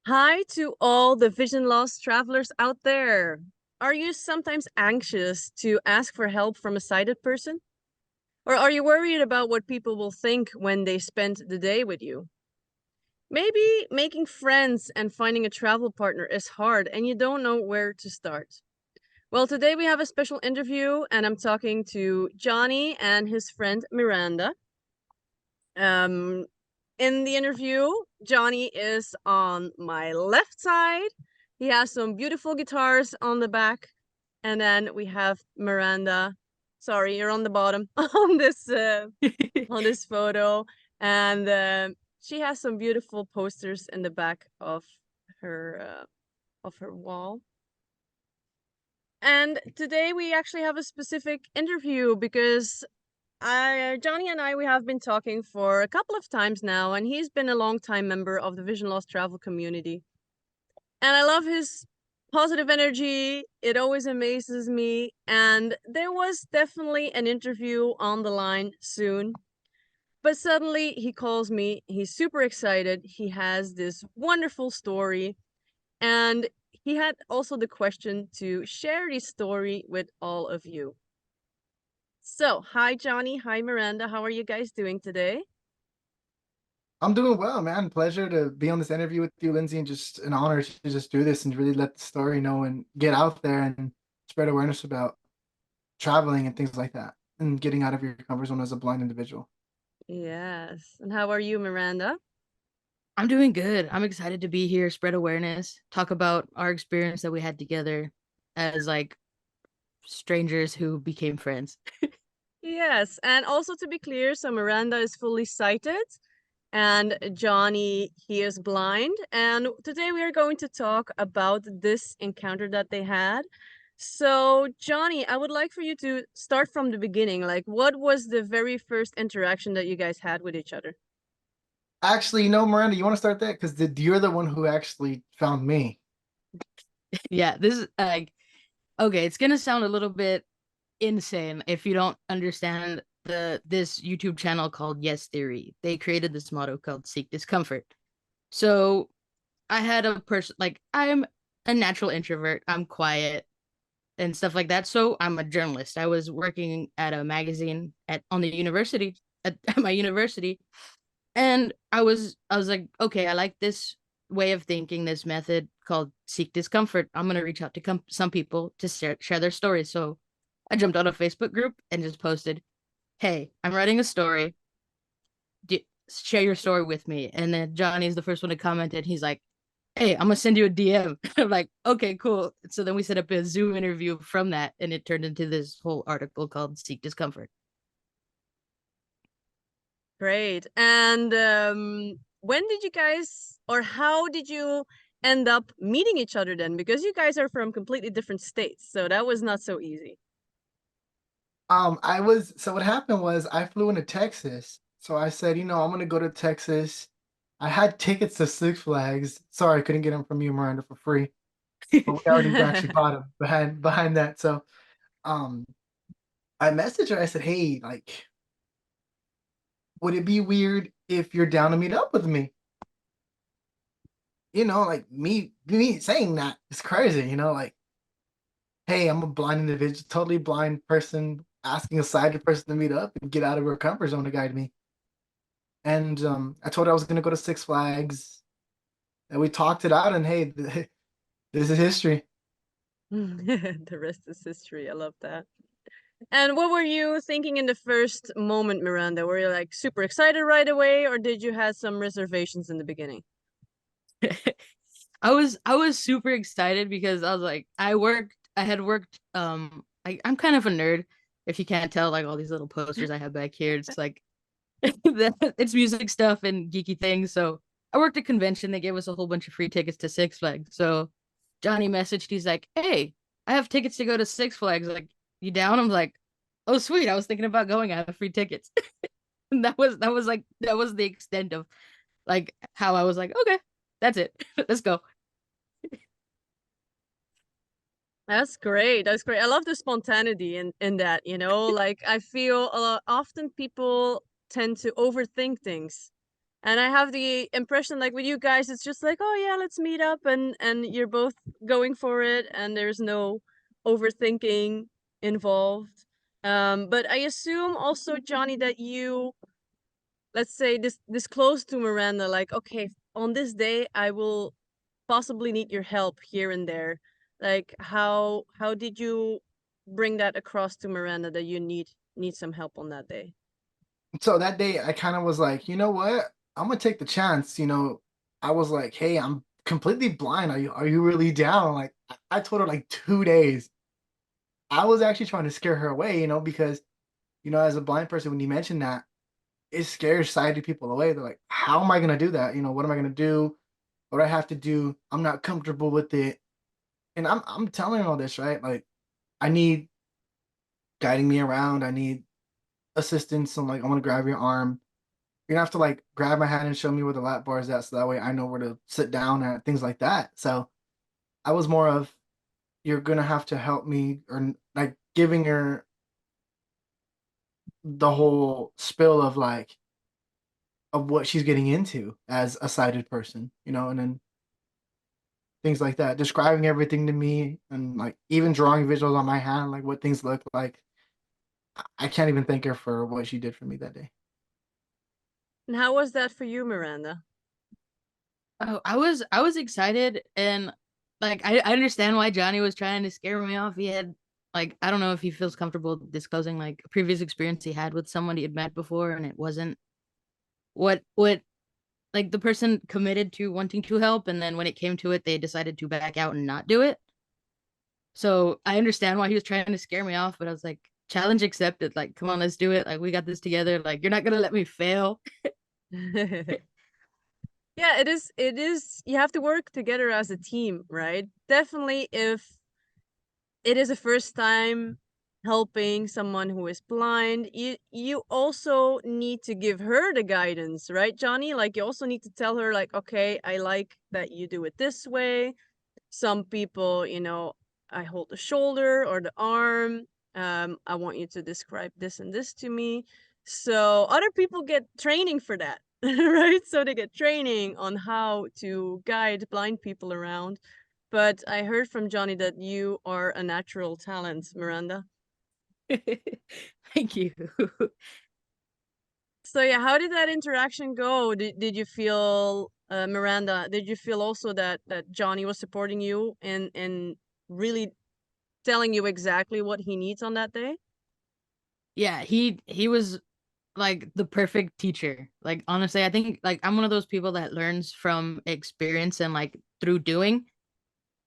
Hi to all the vision loss travelers out there. Are you sometimes anxious to ask for help from a sighted person? Or are you worried about what people will think when they spend the day with you? Maybe making friends and finding a travel partner is hard and you don't know where to start. Well, today we have a special interview and I'm talking to Johnny and his friend Miranda. Um, in the interview, Johnny is on my left side. He has some beautiful guitars on the back. And then we have Miranda. Sorry, you're on the bottom on this photo. And she has some beautiful posters in the back of her wall. And today we actually have a specific interview because Johnny and I, we have been talking for a couple of times now, and he's been a long time member of the Vision Loss travel community. And I love his positive energy. It always amazes me. And there was definitely an interview on the line soon. But suddenly he calls me. He's super excited. He has this wonderful story. And he had also the question to share this story with all of you. So, hi, Johnny. Hi, Miranda. How are you guys doing today? I'm doing well, man. Pleasure to be on this interview with you, Lindsay, and just an honor to just do this and really let the story know and get out there and spread awareness about traveling and things like that and getting out of your comfort zone as a blind individual. Yes. And how are you, Miranda? I'm doing good. I'm excited to be here, spread awareness, talk about our experience that we had together as like strangers who became friends. Yes. And also to be clear, so Miranda is fully sighted and Johnny, he is blind. And today we are going to talk about this encounter that they had. So, Johnny, I would like for you to start from the beginning. Like, what was the very first interaction that you guys had with each other? Actually, Miranda, you want to start that because you're the one who actually found me. Yeah, this is like okay, it's gonna sound a little bit insane if you don't understand this YouTube channel called Yes Theory. They created this motto called Seek Discomfort. So I had a person like I'm a natural introvert. I'm quiet and stuff like that. So I'm a journalist. I was working at a magazine on the university at my university, and I was like, okay, I like this way of thinking, this method called seek discomfort. I'm gonna reach out to some people to share their stories. So I jumped on a Facebook group and just posted, "Hey, I'm writing a story. Share your story with me." And then Johnny's the first one to comment, and he's like, "Hey, I'm gonna send you a DM." I'm like, "Okay, cool." So then we set up a Zoom interview from that, and it turned into this whole article called "Seek Discomfort." Great. And when did you guys, or how did you end up meeting each other then? Because you guys are from completely different states, so that was not so easy. So what happened was I flew into Texas. So I said, I'm gonna go to Texas. I had tickets to Six Flags. Sorry, I couldn't get them from you, Miranda, for free. But we already actually bought them behind that. So um I messaged her. I said, "Hey, like, would it be weird if you're down to meet up with me?" Like me saying that is crazy. Like, hey, I'm a blind individual, totally blind person, asking a sighted person to meet up and get out of her comfort zone to guide me. And I told her I was gonna go to Six Flags, and we talked it out. And hey, this is history. The rest is history. I love that. And what were you thinking in the first moment, Miranda? Were you like super excited right away, or did you have some reservations in the beginning? I was super excited because I was like, I had worked I'm kind of a nerd, if you can't tell, like all these little posters I have back here. It's like it's music stuff and geeky things. So I worked at convention. They gave us a whole bunch of free tickets to Six Flags. So Johnny messaged, he's like, "Hey, I have tickets to go to Six Flags. Like, you down?" I'm like, "Oh, sweet. I was thinking about going. I have free tickets." And that was the extent of like how I was like, okay, that's it. Let's go. That's great. That's great. I love the spontaneity in that, you know? Like I feel often people tend to overthink things. And I have the impression, like with you guys, it's just like, oh yeah, let's meet up, and you're both going for it, and there's no overthinking involved. But I assume also, Johnny, that you, let's say, this close to Miranda, like, okay, on this day I will possibly need your help here and there. Like, how did you bring that across to Miranda that you need some help on that day? So that day, I kind of was like, you know what? I'm gonna take the chance. I was like, hey, I'm completely blind. Are you really down? Like, I told her like 2 days. I was actually trying to scare her away, because as a blind person, when you mention that, it scares sighted people away. They're like, how am I gonna do that? What am I gonna do? What do I have to do? I'm not comfortable with it. And I'm telling her all this, right? Like, I need guiding me around. I need assistance. I'm like, I'm gonna grab your arm. You're gonna have to like grab my hand and show me where the lap bar is at, so that way I know where to sit down and things like that. So I was more of, you're gonna have to help me, or like giving her the whole spill of like of what she's getting into as a sighted person, and then things like that, describing everything to me, and like even drawing visuals on my hand, like what things look like. I can't even thank her for what she did for me that day. And how was that for you, Miranda? Oh, I was excited, and like I understand why Johnny was trying to scare me off. He had, like, I don't know if he feels comfortable disclosing like a previous experience he had with someone he had met before, and it wasn't what like the person committed to wanting to help, and then when it came to it, they decided to back out and not do it. So I understand why he was trying to scare me off, but I was like, challenge accepted. Like, come on, let's do it. Like, we got this together. Like, you're not gonna let me fail. Yeah, it is you have to work together as a team, right? Definitely if it is a first time helping someone who is blind, you also need to give her the guidance, right, Johnny? Like, you also need to tell her, like, okay, I like that you do it this way. Some people, I hold the shoulder or the arm. I want you to describe this and this to me. So other people get training for that, right? So they get training on how to guide blind people around. But I heard from Johnny that you are a natural talent, Miranda. Thank you. So yeah, how did that interaction go? Did you feel, Miranda, did you feel also that Johnny was supporting you and really telling you exactly what he needs on that day? Yeah, he was like the perfect teacher. Like, honestly, I think like I'm one of those people that learns from experience and like through doing.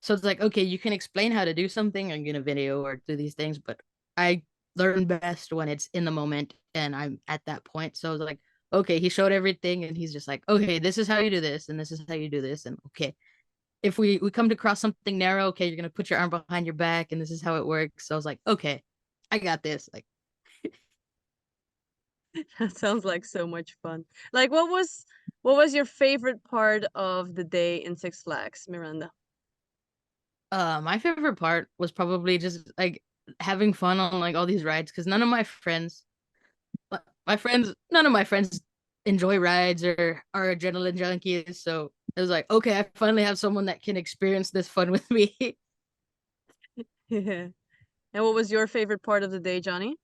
So it's like, okay, you can explain how to do something in a video or do these things, but I learn best when it's in the moment and I'm at that point. So I was like, okay, he showed everything and he's just like, okay, this is how you do this and this is how you do this. And okay, if we come to cross something narrow, okay, you're gonna put your arm behind your back and this is how it works. So I was like, okay, I got this. Like, That sounds like so much fun. Like, what was your favorite part of the day in Six Flags, Miranda? my favorite part was probably just like having fun on like all these rides because none of my friends enjoy rides or are adrenaline junkies. So it was like, okay, I finally have someone that can experience this fun with me. Yeah. And what was your favorite part of the day, Johnny?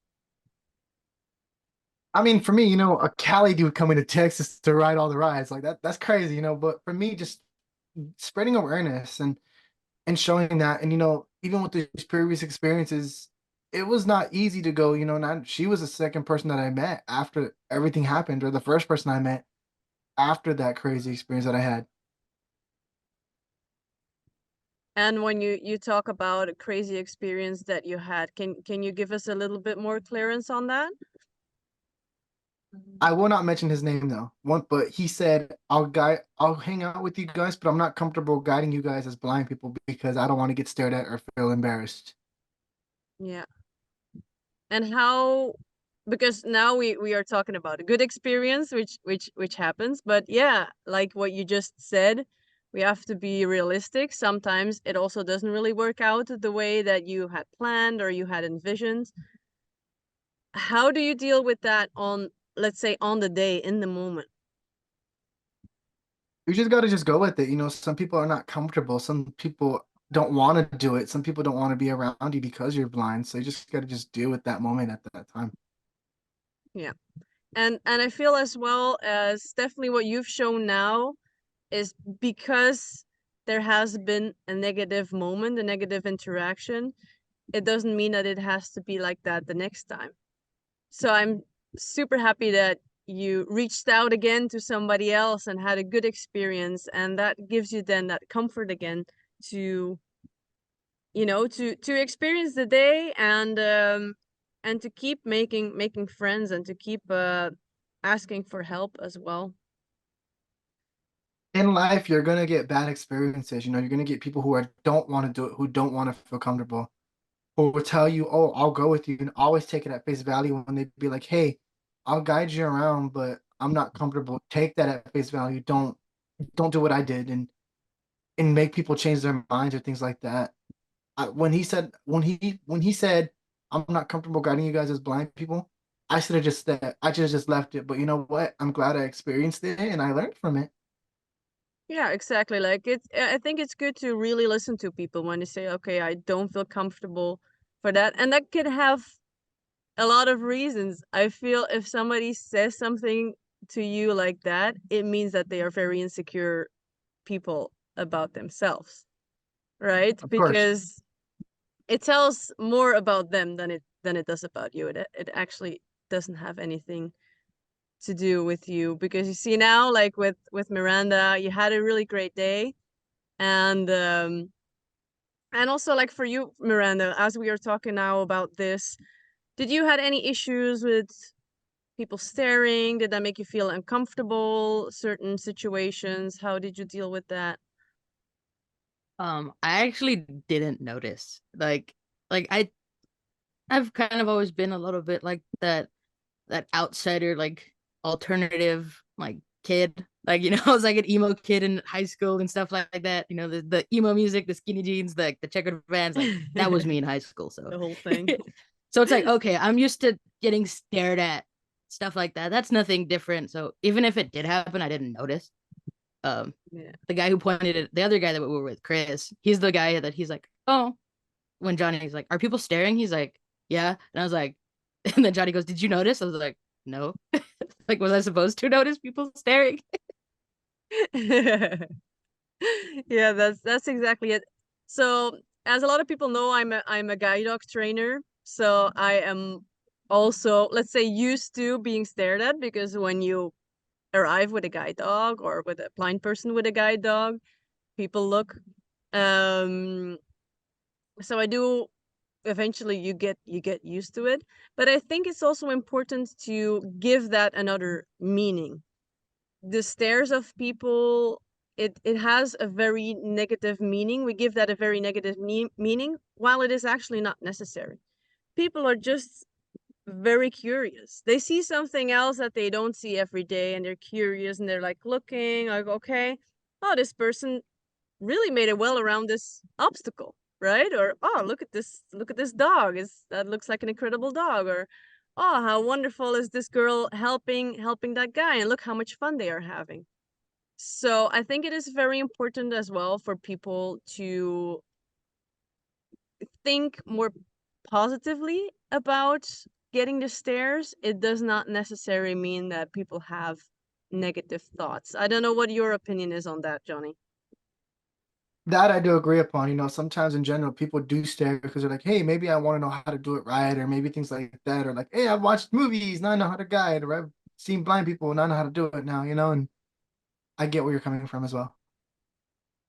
I mean, for me, a Cali dude coming to Texas to ride all the rides, like that's crazy, But for me, just spreading awareness and showing that, and even with these previous experiences, it was not easy to go. Not she was the second person that I met after everything happened, or the first person I met after that crazy experience that I had. And when you talk about a crazy experience that you had, can you give us a little bit more clearance on that? I will not mention his name though. But he said, I'll hang out with you guys, but I'm not comfortable guiding you guys as blind people because I don't want to get stared at or feel embarrassed." Yeah. And how, because now we are talking about a good experience, which happens, but yeah, like what you just said, we have to be realistic. Sometimes it also doesn't really work out the way that you had planned or you had envisioned. How do you deal with that on, let's say, on the day, in the moment? You just gotta just go with it. You know, some people are not comfortable. Some people don't want to do it. Some people don't want to be around you because you're blind. So you just gotta just deal with that moment at that time. Yeah. And I feel as well as definitely what you've shown now is because there has been a negative moment, a negative interaction, it doesn't mean that it has to be like that the next time. So I'm super happy that you reached out again to somebody else and had a good experience, and that gives you then that comfort again to, to experience the day and to keep making friends and to keep asking for help as well. In life, you're gonna get bad experiences. You know, you're gonna get people who don't want to do it, who don't want to feel comfortable, who will tell you, "Oh, I'll go with you," and always take it at face value when they be like, "Hey, I'll guide you around, but I'm not comfortable." Take that at face value. Don't do what I did and make people change their minds or things like that. When he said I'm not comfortable guiding you guys as blind people, I should have just left it. But you know what? I'm glad I experienced it and I learned from it. Yeah, exactly. Like I think it's good to really listen to people when they say, okay, I don't feel comfortable for that. And that could have a lot of reasons. I feel if somebody says something to you like that, it means that they are very insecure people about themselves, right? Of course. Because it tells more about them than it does about you. It actually doesn't have anything to do with you, because you see now, like with Miranda, you had a really great day, and also like for you, Miranda, as we are talking now about this, did you had any issues with people staring? Did that make you feel uncomfortable? Certain situations, how did you deal with that? I actually didn't notice. Like I've kind of always been a little bit like that outsider, like alternative, like kid. Like, I was like an emo kid in high school and stuff like that. The emo music, the skinny jeans, the checkered vans, like that was me in high school. So The whole thing. so it's like, okay, I'm used to getting stared at, stuff like that. That's nothing different. So even if it did happen, I didn't notice. Um, Yeah. the guy who pointed it, the other guy that we were with, Chris, he's the guy that he's like, oh, when Johnny's like, are people staring? He's like, yeah. And I was like, and then Johnny goes, did you notice? I was like, no. Like, was I supposed to notice people staring? Yeah, that's exactly it. So, as a lot of people know, I'm a guide dog trainer. So I am also, let's say, used to being stared at, because when you arrive with a guide dog or with a blind person with a guide dog, people look. Um, so I do eventually you get used to it, but I think it's also important to give that another meaning. The stares of people, it has a very negative meaning. We give that a very negative meaning, while it is actually not necessary. People are just very curious. They see something else that they don't see every day, and they're curious, and they're like looking like, okay, oh, this person really made it well around this obstacle, right? Or, oh, look at this dog. That looks like an incredible dog. Or, oh, how wonderful is this girl helping that guy, and look how much fun they are having. So I think it is very important as well for people to think more positively about getting the stares. It does not necessarily mean that people have negative thoughts. I don't know what your opinion is on that, Johnny. That I do agree upon. You know, sometimes in general, people do stare because they're like, hey, maybe I want to know how to do it right, or maybe things like that, or like, hey, I've watched movies, now I know how to guide, or I've seen blind people, now I know how to do it now, and I get where you're coming from as well.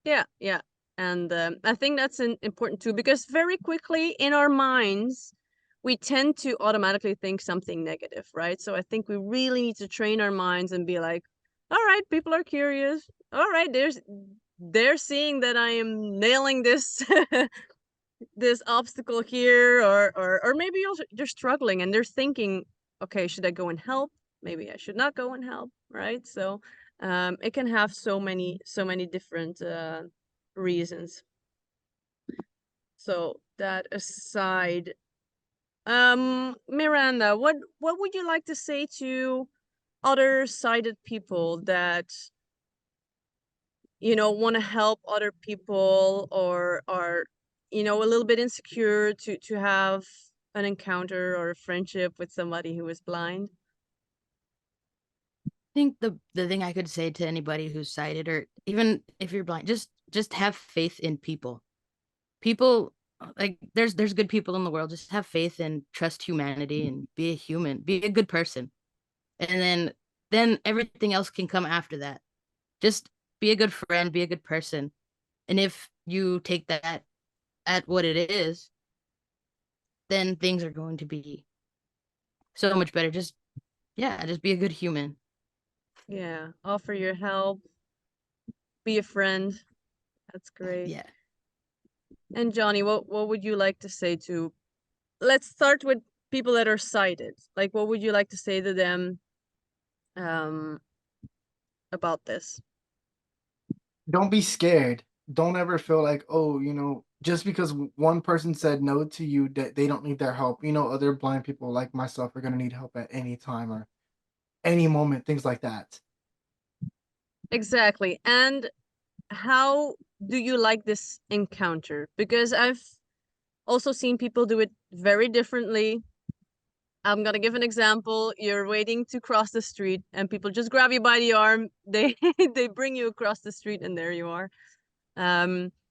Yeah, yeah. And I think that's important too, because very quickly in our minds, we tend to automatically think something negative, right? So I think we really need to train our minds and be like, all right, people are curious. All right, they're seeing that I am nailing this this obstacle here, or maybe also they're struggling and they're thinking, okay, should I go and help? Maybe I should not go and help, right? So it can have so many different reasons. So that aside, Miranda, what would you like to say to other sighted people that want to help other people, or are, a little bit insecure to have an encounter or a friendship with somebody who is blind? Think the thing I could say to anybody who's sighted, or even if you're blind, just have faith in people. People, like, there's good people in the world. Just have faith and trust humanity and be a human, be a good person. And then everything else can come after that. Just be a good friend, be a good person. And if you take that at what it is, then things are going to be so much better. Just, yeah, just be a good human. Yeah, offer your help, be a friend. That's great. Yeah. And Johnny, what would you like to say to, let's start with people that are sighted. Like, what would you like to say to them um about this? Don't be scared. Don't ever feel like, oh, just because one person said no to you, that they don't need their help. Other blind people like myself are gonna need help at any time or any moment, things like that. Exactly. And how do you like this encounter? Because I've also seen people do it very differently. I'm gonna give an example. You're waiting to cross the street and people just grab you by the arm. They they bring you across the street and there you are.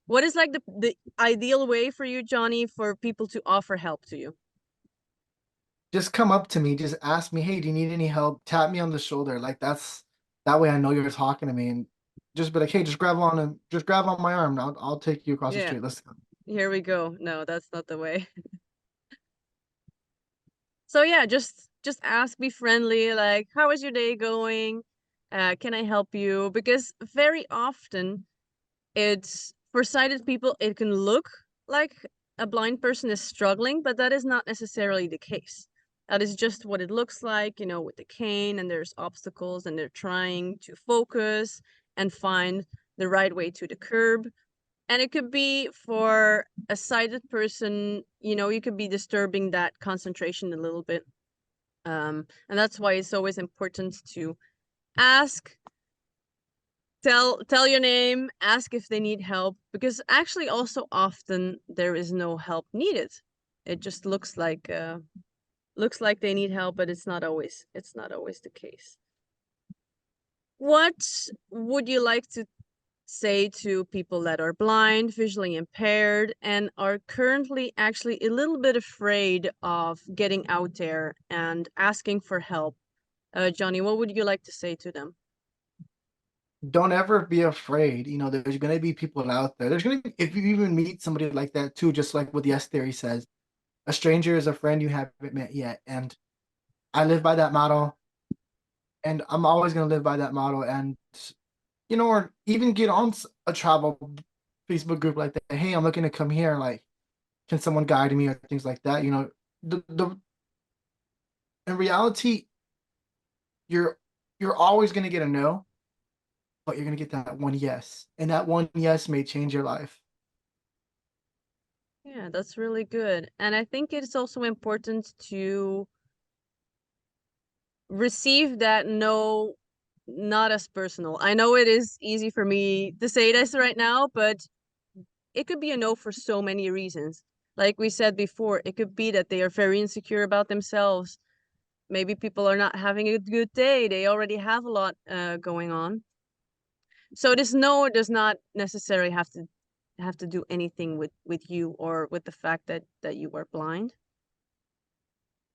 What is like the ideal way for you, Johnny, for people to offer help to you? Just come up to me, just ask me, hey, do you need any help? Tap me on the shoulder. Like that way I know you're talking to me, and just be like, hey, just grab on my arm. I'll take you across the Yeah, street. Let's go. here we go. No, that's not the way. So yeah, just ask, be friendly, like, how is your day going? Can I help you? Because very often it's, for sighted people, it can look like a blind person is struggling, but that is not necessarily the case. That is just what it looks like, with the cane, and there's obstacles and they're trying to focus and find the right way to the curb. And it could be, for a sighted person, you could be disturbing that concentration a little bit. And that's why it's always important to ask, tell your name, ask if they need help, because actually also often there is no help needed. It just looks like they need help, but it's not always the case. What would you like to say to people that are blind, visually impaired, and are currently actually a little bit afraid of getting out there and asking for help? Johnny, what would you like to say to them? Don't ever be afraid. There's gonna be people out there. There's gonna be, if you even meet somebody like that too, just like what Yes Theory says, a stranger is a friend you haven't met yet. And I live by that motto, and I'm always gonna live by that motto. And or even get on a travel Facebook group like that. Hey, I'm looking to come here. Like, can someone guide me or things like that? The in reality, you're you're always gonna get a no, but you're gonna get that one yes, and that one yes may change your life. Yeah, that's really good. And I think it's also important to receive that no, not as personal. I know it is easy for me to say this right now, but it could be a no for so many reasons. Like we said before, it could be that they are very insecure about themselves. Maybe people are not having a good day. They already have a lot going on. So this no does not necessarily have to do anything with you or with the fact that you are blind.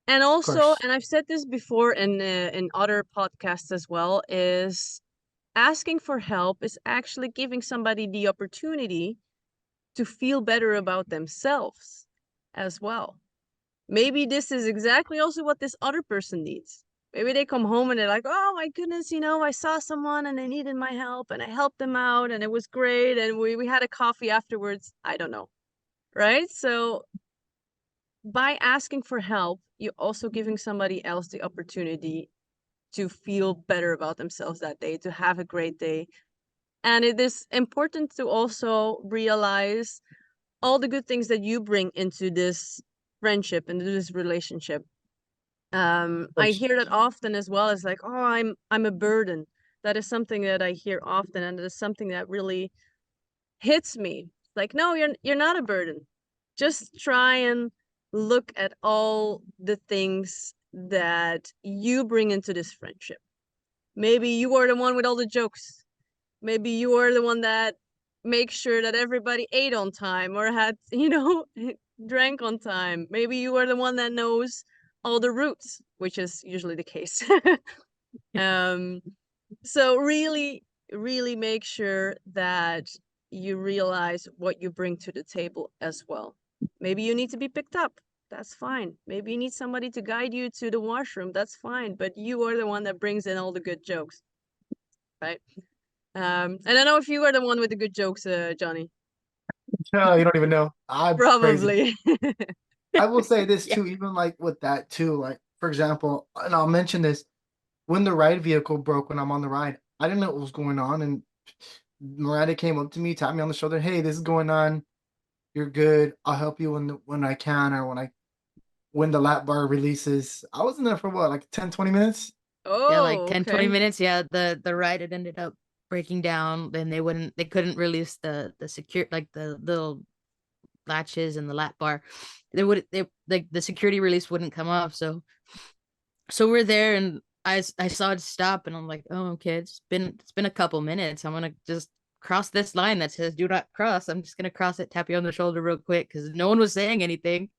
And Of also, course, and I've said this before in other podcasts as well, is asking for help is actually giving somebody the opportunity to feel better about themselves as well. Maybe this is exactly also what this other person needs. Maybe they come home and they're like, oh my goodness, I saw someone and they needed my help and I helped them out and it was great and we had a coffee afterwards. I don't know. Right? So by asking for help, you're also giving somebody else the opportunity to feel better about themselves that day, to have a great day. And it is important to also realize all the good things that you bring into this friendship, into this relationship. of I course. hear that often as well, as like, oh, I'm a burden. That is something that I hear often, and it is something that really hits me. Like, no, you're not a burden. Just try and look at all the things that you bring into this friendship. Maybe you are the one with all the jokes. Maybe you are the one that makes sure that everybody ate on time or had, drank on time. Maybe you are the one that knows all the routes, which is usually the case. um, so really, really make sure that you realize what you bring to the table as well. Maybe you need to be picked up. That's fine. Maybe you need somebody to guide you to the washroom. That's fine. But you are the one that brings in all the good jokes, right? And I don't know if you are the one with the good jokes, Johnny. No, you don't even know. I'm crazy. Probably. I will say this Yeah. too, even like with that too, like for example, and I'll mention this, when the ride vehicle broke when I'm on the ride, I didn't know what was going on, and Miranda came up to me, tapped me on the shoulder, "Hey, this is going on. You're good. I'll help you when I can, or when the lap bar releases." I was in there for what, like 10, 20 minutes? Yeah, like Oh, 10, 20 okay. minutes. Yeah, the ride had ended up breaking down. Then they couldn't release the secure, like the little latches and the lap bar. They like the security release wouldn't come off. So we're there, and I saw it stop, and I'm like, oh, okay, it's been a couple minutes. I'm gonna just cross this line that says do not cross. I'm just gonna cross it, tap you on the shoulder real quick, because no one was saying anything.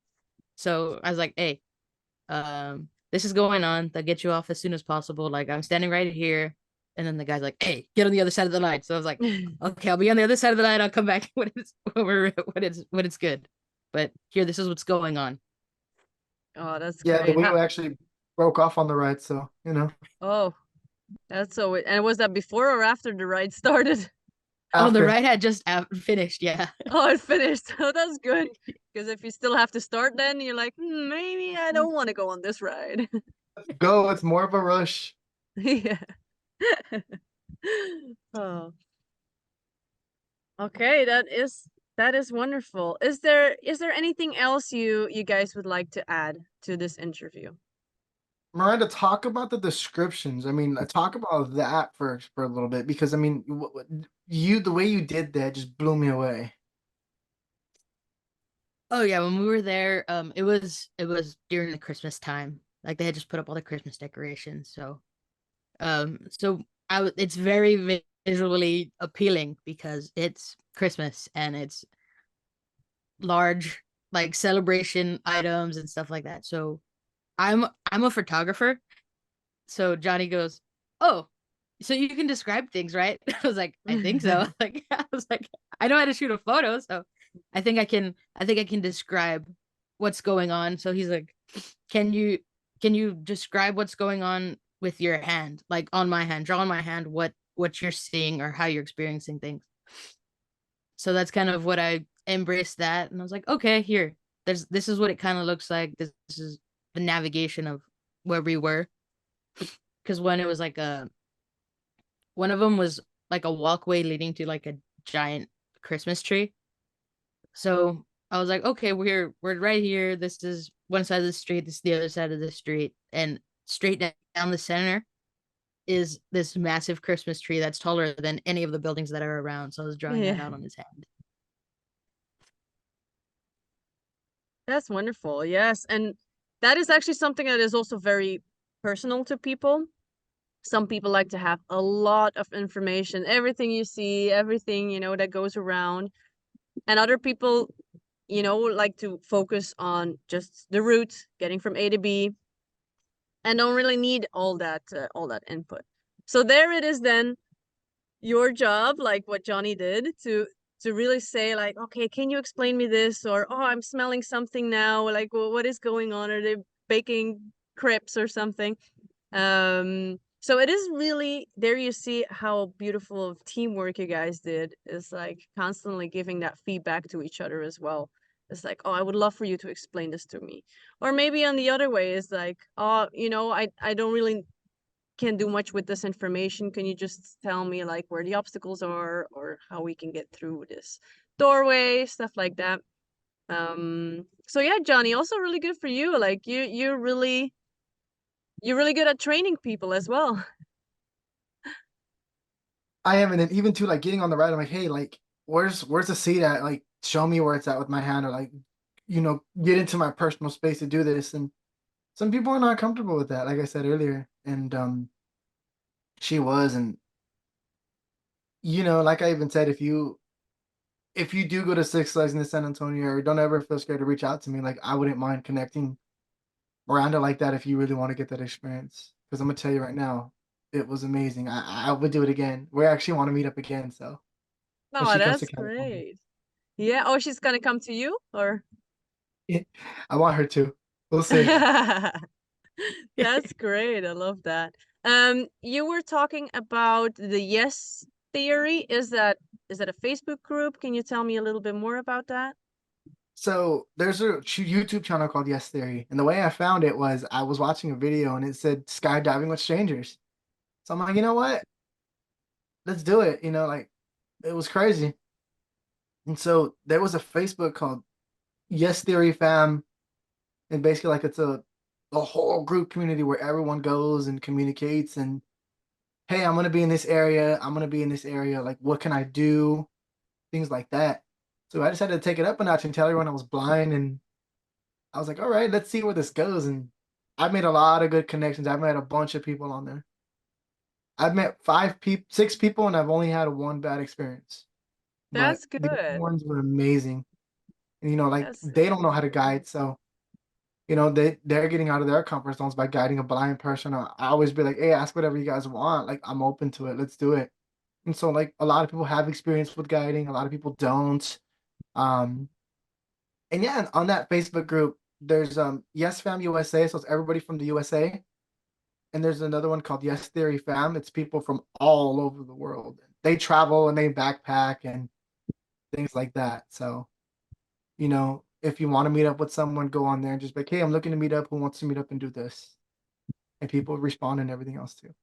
So I was like, hey, this is going on. They'll get you off as soon as possible. Like, I'm standing right here. And then the guy's like, hey, get on the other side of the line. So I was like, okay, I'll be on the other side of the line. I'll come back when it's good. But here, this is what's going on. Oh, that's Yeah, the great. wheel actually broke off on the ride, so Oh, that's so. And was that before or after the ride started? Oh, the after. ride had just finished. Yeah. Oh, it finished. Oh, that's good. Because if you still have to start, then you're like, maybe I don't want to go on this ride. Go, it's more of a rush. Yeah. Oh, okay. That is wonderful. Is there anything else you guys would like to add to this interview? Miranda, talk about the descriptions. I mean, talk about that for a little bit, because I mean, the way you did that just blew me away. Oh yeah, when we were there, it was during the Christmas time. Like they had just put up all the Christmas decorations. So it's very visually appealing because it's Christmas and it's large like celebration items and stuff like that. So I'm a photographer. So Johnny goes, "Oh, so you can describe things, right?" I was like, "I think so." Like I was like, "I know how to shoot a photo, so I think I can describe what's going on." So he's like, "Can you describe what's going on with your hand? Like on my hand, draw on my hand what you're seeing or how you're experiencing things." So that's kind of what I embraced that, and I was like, "Okay, here. This is what it kind of looks like. This is the navigation of where we were." Because one of them was like a walkway leading to like a giant Christmas tree. So I was like, okay, we're right here. This is one side of the street. This is the other side of the street, and straight down the center is this massive Christmas tree that's taller than any of the buildings that are around. So I was drawing that Yeah, out on his hand. that's wonderful. Yes, and that is actually something that is also very personal to people. Some people like to have a lot of information, everything you see, everything, that goes around. And other people, like to focus on just the route, getting from A to B, and don't really need all that input. So there it is then, your job, like what Johnny did, to really say like, okay, can you explain me this? Or, oh, I'm smelling something now. Like, well, what is going on? Are they baking crepes or something? So it is really there. You see how beautiful of teamwork you guys did, is like constantly giving that feedback to each other as well. It's like, oh, I would love for you to explain this to me. Or maybe on the other way is like, oh, I don't really can do much with this information. Can you just tell me like where the obstacles are or how we can get through this doorway, stuff like that. So yeah, Johnny, also really good for you. Like you're really good at training people as well. I am, and then even too, like getting on the ride, I'm like, hey, like, where's the seat at? Like, show me where it's at with my hand, or like, get into my personal space to do this. And some people are not comfortable with that, like I said earlier. And she was, and like I even said, if you do go to Six Flags in the San Antonio area, don't ever feel scared to reach out to me. Like I wouldn't mind connecting Miranda like that if you really want to get that experience. Because I'm gonna tell you right now, it was amazing. I would do it again. We actually want to meet up again, so if Oh, she comes to that's California. great. Yeah. Oh, she's gonna come to you, or? I want her to. We'll see. That's great. I love that. You were talking about the yes theory. Is that a Facebook group? Can you tell me a little bit more about that? So there's a YouTube channel called Yes Theory, and the way I found it was I was watching a video and it said skydiving with strangers. So I'm like, you know what? Let's do it. Like it was crazy. And so there was a Facebook called Yes Theory Fam, and basically like it's a whole group community where everyone goes and communicates and hey, I'm gonna be in this area. I'm gonna be in this area. Like, what can I do? Things like that. So I decided to take it up a notch and tell everyone I was blind, and I was like, all right, let's see where this goes. And I've made a lot of good connections. I've met a bunch of people on there. I've met 5 people, 6 people, and I've only had one bad experience. But That's the other good. ones were amazing. And like That's they don't know how to guide, so they're getting out of their comfort zones by guiding a blind person. I always be like, hey, ask whatever you guys want. Like I'm open to it. Let's do it. And so like a lot of people have experience with guiding, a lot of people don't. Um, and yeah, on that Facebook group, there's Yes Fam USA, so it's everybody from the USA. And there's another one called Yes Theory Fam. It's people from all over the world. They travel and they backpack and things like that. So, if you want to meet up with someone, go on there and just be like, hey, I'm looking to meet up. Who wants to meet up and do this? And people respond and everything else too, who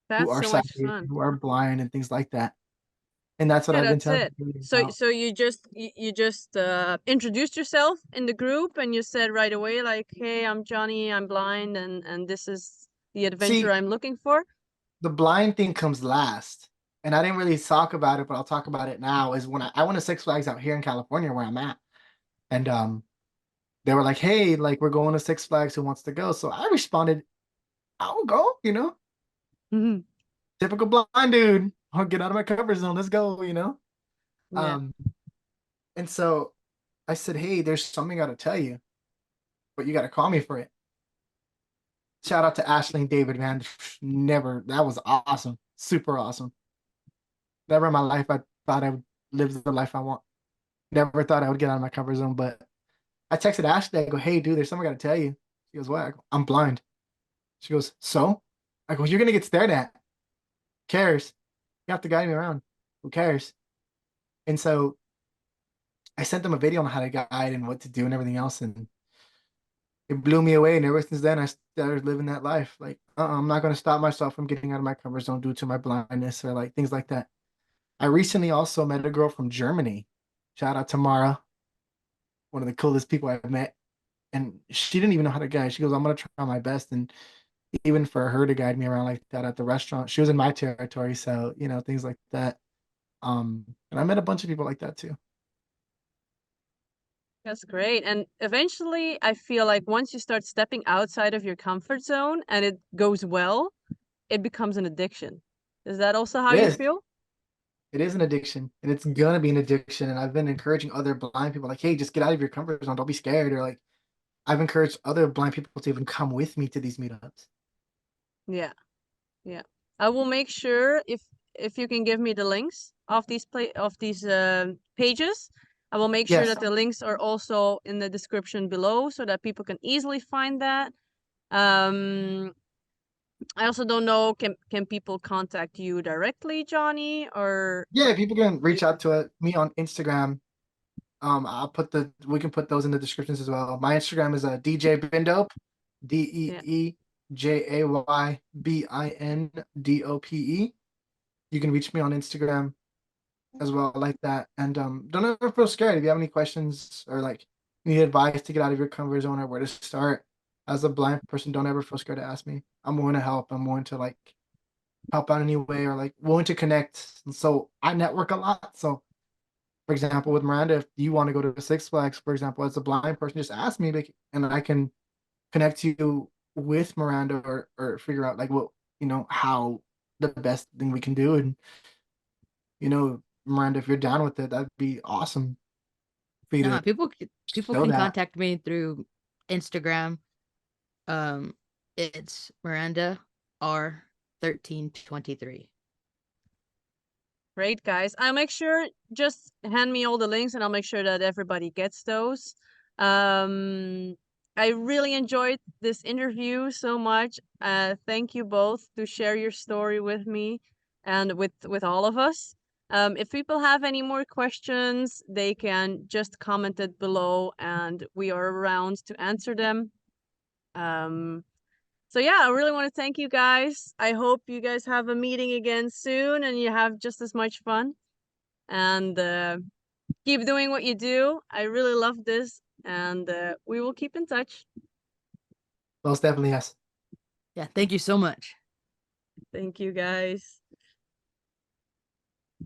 that's are so much sighted, fun. who are blind, and things like that. And that's what Yeah, I've been that's telling it. you So about. so you just introduced yourself in the group and you said right away like, "Hey, I'm Johnny, I'm blind and this is the adventure See, I'm looking for." the blind thing comes last. And I didn't really talk about it, but I'll talk about it now. Is when I went to Six Flags out here in California where I'm at. And they were like, hey, like we're going to Six Flags, who wants to go? So I responded, I'll go. Mhm. Typical blind dude. I'll get out of my comfort zone. Let's go. Yeah. Um, and so I said, hey, there's something I gotta tell you, but you gotta call me for it. Shout out to Ashley and David, man. Never, that was awesome. Super awesome. Never in my life I thought I would live the life I want. Never thought I would get out of my comfort zone. But I texted Ashley, I go, hey, dude, there's something I gotta tell you. She goes, what? I go, I'm blind. She goes, so? I go, you're gonna get stared at. Who cares? You have to guide me around. Who cares? And so I sent them a video on how to guide and what to do and everything else. And it blew me away. And ever since then, I started living that life. Like, I'm not going to stop myself from getting out of my comfort zone due to my blindness or like things like that. I recently also met a girl from Germany. Shout out to Mara, one of the coolest people I've met. And she didn't even know how to guide. She goes, I'm going to try my best. And even for her to guide me around like that at the restaurant, she was in my territory. So, things like that. And I met a bunch of people like that too. That's great. And eventually I feel like once you start stepping outside of your comfort zone and it goes well, it becomes an addiction. Is that also how It you is. feel? It is an addiction, and it's gonna be an addiction. And I've been encouraging other blind people, like, hey, just get out of your comfort zone. Don't be scared. Or like, I've encouraged other blind people to even come with me to these meetups. Yeah. Yeah. I will make sure if you can give me the links of these pages, I will make sure Yes, that the links are also in the description below so that people can easily find that. Um, I also don't know, can people contact you directly, Johnny, or yeah. People can you? reach out to me on Instagram. We can put those in the descriptions as well. My Instagram is DJ Bindope, Yeah, DeeJaybindope. You can reach me on Instagram as well like that. And don't ever feel scared if you have any questions or like need advice to get out of your comfort zone or where to start. As a blind person, don't ever feel scared to ask me. I'm willing to help. I'm willing to like help out anyway, or like willing to connect. And so I network a lot. So for example, with Miranda, if you want to go to Six Flags, for example, as a blind person, just ask me, like, and I can connect you with Miranda, or figure out like what, how the best thing we can do. And Miranda, if you're down with it, that'd be awesome for you Nah, to people show can that. contact me through Instagram. Um, it's Miranda R1323. Great, guys. I'll make sure, just hand me all the links and I'll make sure that everybody gets those. I really enjoyed this interview so much. Thank you both to share your story with me and with all of us. If people have any more questions, they can just comment it below and we are around to answer them. So yeah, I really want to thank you guys. I hope you guys have a meeting again soon and you have just as much fun. And keep doing what you do. I really love this, and we will keep in touch. Most definitely, yes. Yeah, thank you so much. Thank you, guys.